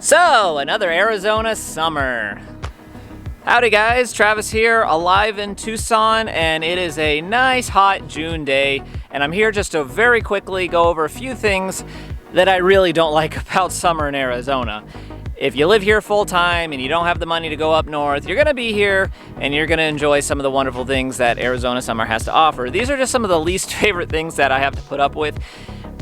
So, another Arizona summer. Howdy guys, Travis here, alive in Tucson, and it is a nice hot June day, and I'm here just to very quickly go over a few things that I really don't like about summer in Arizona. If you live here full time and you don't have the money to go up north, you're gonna be here and you're gonna enjoy some of the wonderful things that Arizona summer has to offer. These are just some of the least favorite things that I have to put up with.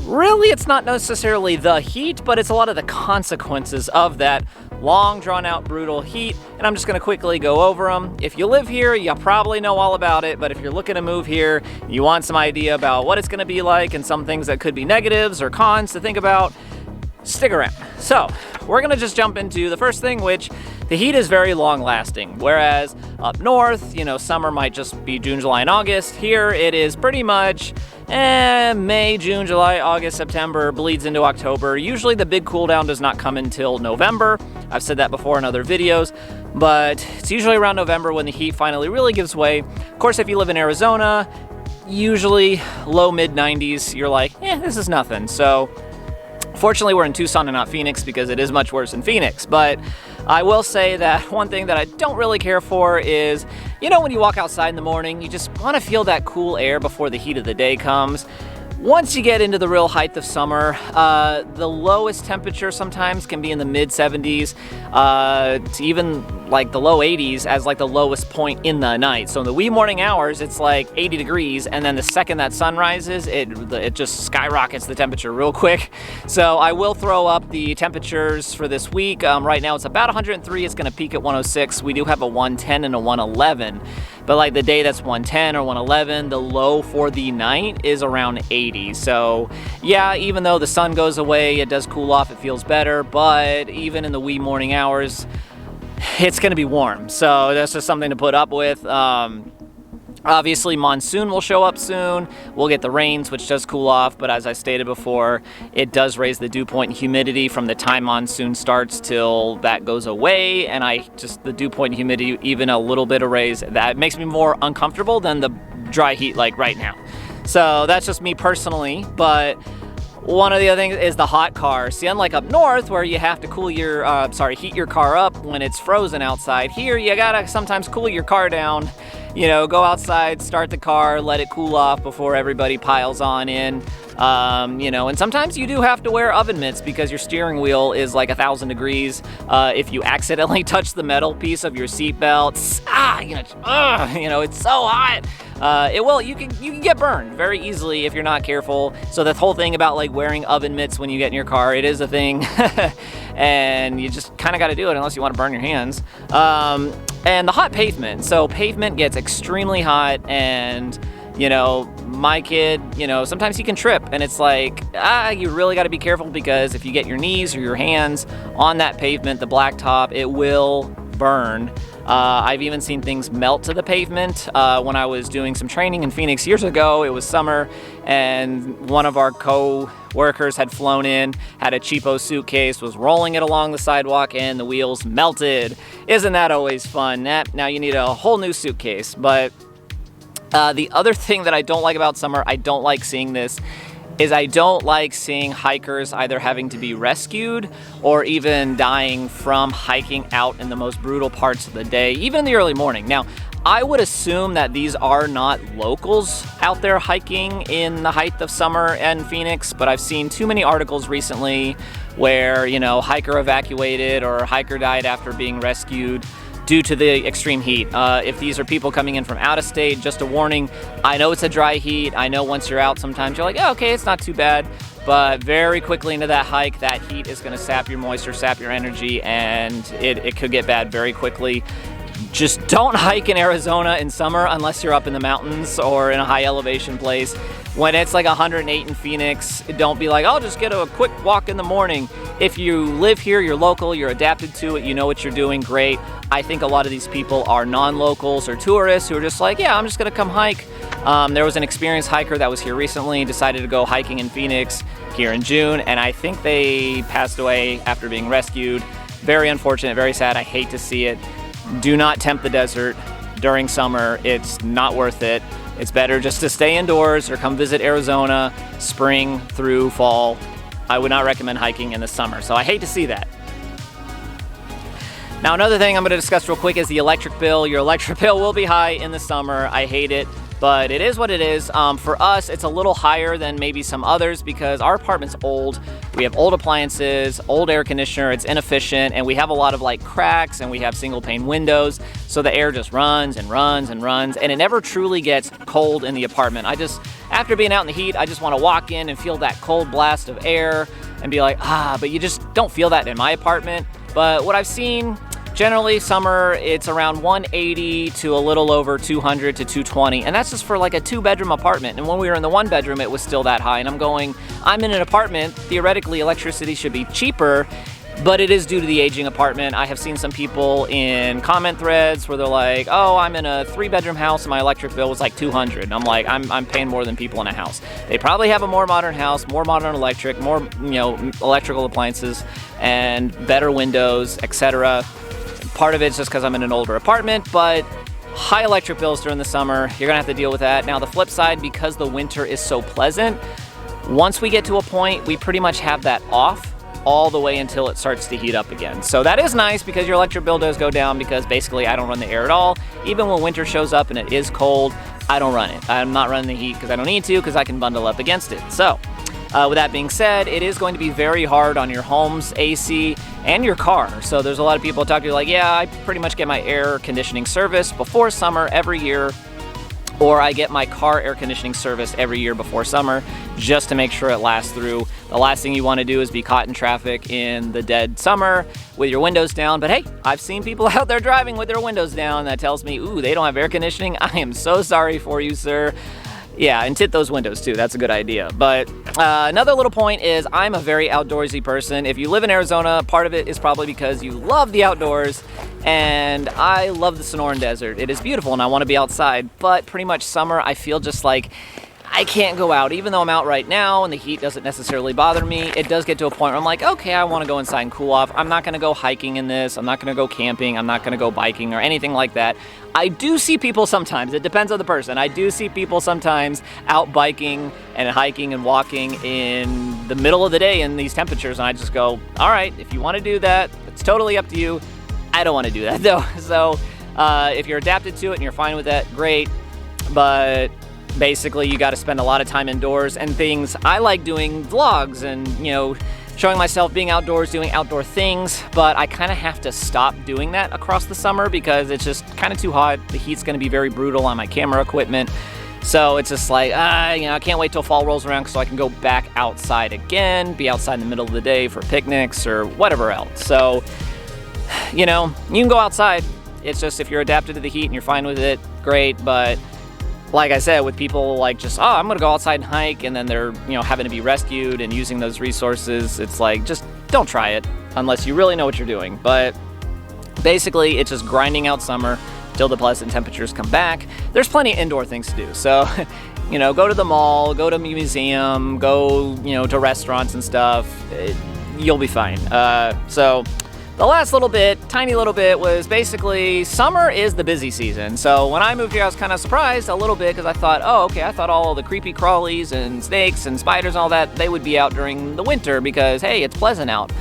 Really, it's not necessarily the heat, but it's a lot of the consequences of that long, drawn-out, brutal heat, and I'm just going to quickly go over them. If you live here, you probably know all about it, but if you're looking to move here, you want some idea about what it's going to be like and some things that could be negatives or cons to think about, stick around. So, we're going to just jump into the first thing, which the heat is very long-lasting, whereas up north, summer might just be June, July, and August. Here, it is pretty much May, June, July, August, September, bleeds into October. Usually the big cool down does not come until November. I've said that before in other videos, but it's usually around November when the heat finally really gives way. Of course, if you live in Arizona, usually low mid 90s, you're like, this is nothing. So fortunately, we're in Tucson and not Phoenix because it is much worse in Phoenix. But I will say that one thing that I don't really care for is, when you walk outside in the morning, you just want to feel that cool air before the heat of the day comes. Once you get into the real height of summer, the lowest temperature sometimes can be in the mid 70s to even like the low 80s as like the lowest point in the night. So in the wee morning hours, it's like 80 degrees, and then the second that sun rises, it just skyrockets the temperature real quick. So I will throw up the temperatures for this week. Right now it's about 103. It's going to peak at 106. We do have a 110 and a 111. But like the day that's 110 or 111, the low for the night is around 80. So yeah, even though the sun goes away, it does cool off, it feels better, but even in the wee morning hours, it's going to be warm. So that's just something to put up with. Obviously, monsoon will show up soon. We'll get the rains, which does cool off, but as I stated before, it does raise the dew point and humidity from the time monsoon starts till that goes away, and the dew point and humidity, even a little bit of raise, that makes me more uncomfortable than the dry heat like right now. So that's just me personally, but one of the other things is the hot car. See, unlike up north where you have to heat your car up when it's frozen outside, here you gotta sometimes cool your car down. Go outside, start the car, let it cool off before everybody piles on in. And sometimes you do have to wear oven mitts because your steering wheel is like 1,000 degrees. If you accidentally touch the metal piece of your seatbelt, it's so hot. You can get burned very easily if you're not careful. So the whole thing about like wearing oven mitts when you get in your car, it is a thing. And you just kind of got to do it unless you want to burn your hands. And the hot pavement. So pavement gets extremely hot, and my kid, sometimes he can trip, and it's like, you really got to be careful because if you get your knees or your hands on that pavement, the blacktop, it will burn. I've even seen things melt to the pavement. When I was doing some training in Phoenix years ago, it was summer, and one of our co-workers had flown in, had a cheapo suitcase, was rolling it along the sidewalk, and the wheels melted. Isn't that always fun? Now you need a whole new suitcase. But the other thing that I don't like about summer, I don't like seeing this, is I don't like seeing hikers either having to be rescued or even dying from hiking out in the most brutal parts of the day, even in the early morning. Now, I would assume that these are not locals out there hiking in the height of summer in Phoenix, but I've seen too many articles recently where, hiker evacuated or hiker died after being rescued due to the extreme heat. If these are people coming in from out of state, just a warning, I know it's a dry heat. I know once you're out, sometimes you're like, okay, it's not too bad. But very quickly into that hike, that heat is going to sap your moisture, sap your energy, and it could get bad very quickly. Just don't hike in Arizona in summer unless you're up in the mountains or in a high elevation place. When it's like 108 in Phoenix, don't be like, I'll just get a quick walk in the morning. If you live here, you're local, you're adapted to it, you know what you're doing, great. I think a lot of these people are non-locals or tourists who are just like, I'm just gonna come hike. There was an experienced hiker that was here recently, decided to go hiking in Phoenix here in June, and I think they passed away after being rescued. Very unfortunate, very sad, I hate to see it. Do not tempt the desert during summer, it's not worth it. It's better just to stay indoors or come visit Arizona spring through fall. I would not recommend hiking in the summer, so I hate to see that. Now, another thing I'm going to discuss real quick is the electric bill. Your electric bill will be high in the summer. I hate it, but it is what it is. For us, it's a little higher than maybe some others because our apartment's old. We have old appliances, old air conditioner, it's inefficient, and we have a lot of like cracks, and we have single pane windows, so the air just runs and runs and runs, and it never truly gets cold in the apartment. After being out in the heat, I just want to walk in and feel that cold blast of air and be like, but you just don't feel that in my apartment. But what I've seen, generally, summer, it's around 180 to a little over 200 to 220, and that's just for like a 2-bedroom apartment. And when we were in the 1-bedroom, it was still that high. And I'm in an apartment, theoretically, electricity should be cheaper, but it is due to the aging apartment. I have seen some people in comment threads where they're like, oh, I'm in a 3-bedroom house and my electric bill was like 200. And I'm like, I'm paying more than people in a house. They probably have a more modern house, more modern electric, more electrical appliances, and better windows, etc. Part of it's just because I'm in an older apartment, but high electric bills during the summer, you're gonna have to deal with that. Now, the flip side, because the winter is so pleasant, once we get to a point, we pretty much have that off all the way until it starts to heat up again. So that is nice because your electric bill does go down because basically I don't run the air at all. Even when winter shows up and it is cold, I don't run it. I'm not running the heat because I don't need to, because I can bundle up against it. So with that being said, it is going to be very hard on your home's AC and your car. So there's a lot of people talk to you like, yeah, I pretty much get my air conditioning service before summer every year, or I get my car air conditioning service every year before summer just to make sure it lasts through. The last thing you want to do is be caught in traffic in the dead summer with your windows down. But hey, I've seen people out there driving with their windows down. That tells me, ooh, they don't have air conditioning. I am so sorry for you, sir. Yeah, and tint those windows too. That's a good idea. But another little point is I'm a very outdoorsy person. If you live in Arizona, part of it is probably because you love the outdoors, and I love the Sonoran Desert. It is beautiful and I want to be outside, but pretty much summer I feel just like I can't go out. Even though I'm out right now and the heat doesn't necessarily bother me, it does get to a point where I'm like, okay, I want to go inside and cool off. I'm not going to go hiking in this. I'm not going to go camping. I'm not going to go biking or anything like that. I do see people sometimes, it depends on the person. I do see people sometimes out biking and hiking and walking in the middle of the day in these temperatures, and I just go, all right, if you want to do that, it's totally up to you. I don't want to do that though. So if you're adapted to it and you're fine with that, great. But basically you got to spend a lot of time indoors and things. I like doing vlogs and, showing myself being outdoors, doing outdoor things, but I kind of have to stop doing that across the summer because it's just kind of too hot. The heat's going to be very brutal on my camera equipment. So it's just like, I can't wait till fall rolls around so I can go back outside again, be outside in the middle of the day for picnics or whatever else. So, you can go outside. It's just if you're adapted to the heat and you're fine with it, great. But like I said, with people like just, I'm gonna go outside and hike, and then they're, having to be rescued and using those resources, it's like, just don't try it unless you really know what you're doing. But basically, it's just grinding out summer till the pleasant temperatures come back. There's plenty of indoor things to do. So, go to the mall, go to a museum, go, to restaurants and stuff. You'll be fine. So the last little bit, tiny little bit, was basically summer is the busy season. So when I moved here, I was kind of surprised a little bit because I thought, I thought all the creepy crawlies and snakes and spiders and all that, they would be out during the winter because, hey, it's pleasant out.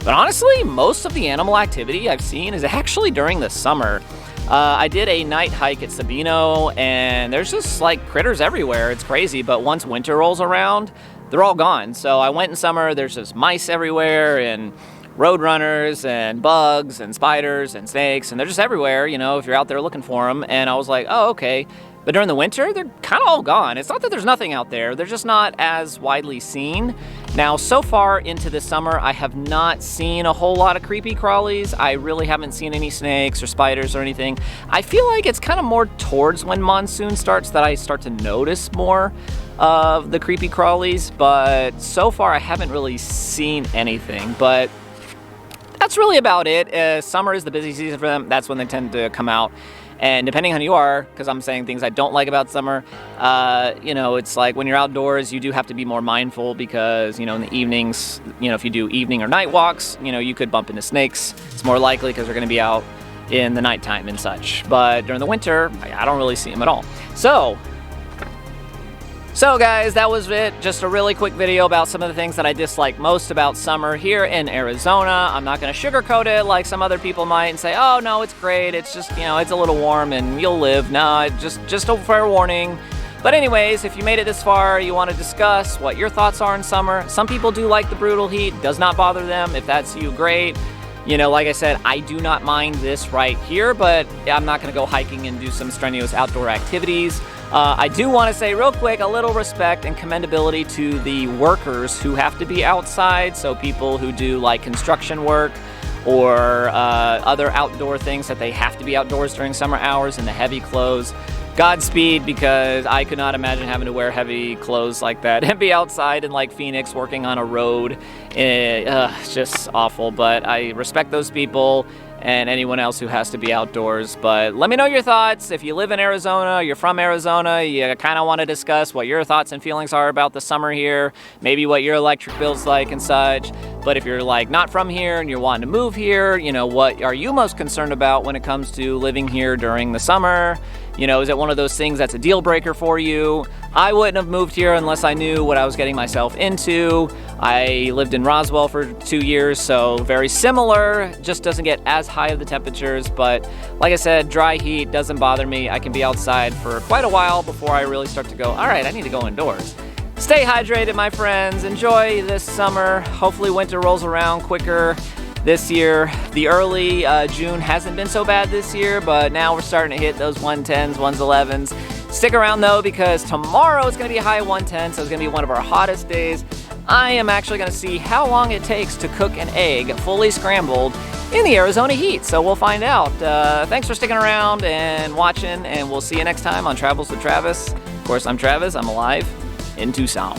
But honestly, most of the animal activity I've seen is actually during the summer. I did a night hike at Sabino, and there's just like critters everywhere. It's crazy, but once winter rolls around, they're all gone. So I went in summer, there's just mice everywhere and roadrunners and bugs and spiders and snakes, and they're just everywhere, if you're out there looking for them. And I was like, oh, okay. But during the winter, they're kind of all gone. It's not that there's nothing out there. They're just not as widely seen. Now, so far into this summer, I have not seen a whole lot of creepy crawlies. I really haven't seen any snakes or spiders or anything. I feel like it's kind of more towards when monsoon starts that I start to notice more of the creepy crawlies. But so far, I haven't really seen anything. But that's really about it. Summer is the busy season for them. That's when they tend to come out. And depending on who you are, because I'm saying things I don't like about summer, it's like when you're outdoors, you do have to be more mindful because, in the evenings, if you do evening or night walks, you could bump into snakes. It's more likely because they're going to be out in the nighttime and such. But during the winter, I don't really see them at all. So So guys, that was it. Just a really quick video about some of the things that I dislike most about summer here in Arizona. I'm not gonna sugarcoat it like some other people might and say, oh no, it's great. It's just, you know, it's a little warm and you'll live. No, just a fair warning. But anyways, if you made it this far, you want to discuss what your thoughts are in summer. Some people do like the brutal heat. Does not bother them. If that's you, great. You know, like I said, I do not mind this right here, but I'm not going to go hiking and do some strenuous outdoor activities. I do want to say real quick, a little respect and commendability to the workers who have to be outside. So people who do like construction work or other outdoor things that they have to be outdoors during summer hours in the heavy clothes. Godspeed, because I could not imagine having to wear heavy clothes like that and be outside in like Phoenix working on a road. It's just awful, but I respect those people and anyone else who has to be outdoors. But let me know your thoughts. If you live in Arizona, you're from Arizona, you kind of want to discuss what your thoughts and feelings are about the summer here, maybe what your electric bill's like and such. But if you're like not from here and you're wanting to move here, you know, what are you most concerned about when it comes to living here during the summer? You know, is it one of those things that's a deal breaker for you? I wouldn't have moved here unless I knew what I was getting myself into. I lived in Roswell for 2 years, so very similar, just doesn't get as high of the temperatures. But like I said, dry heat doesn't bother me. I can be outside for quite a while before I really start to go, all right, I need to go indoors. Stay hydrated, my friends. Enjoy this summer. Hopefully winter rolls around quicker this year. The early June hasn't been so bad this year, but now we're starting to hit those 110s, 111s. Stick around though, because tomorrow it's going to be a high 110, so it's going to be one of our hottest days. I am actually going to see how long it takes to cook an egg fully scrambled in the Arizona heat, so we'll find out. Thanks for sticking around and watching, and we'll see you next time on Travels with Travis. Of course, I'm Travis. I'm alive in Tucson.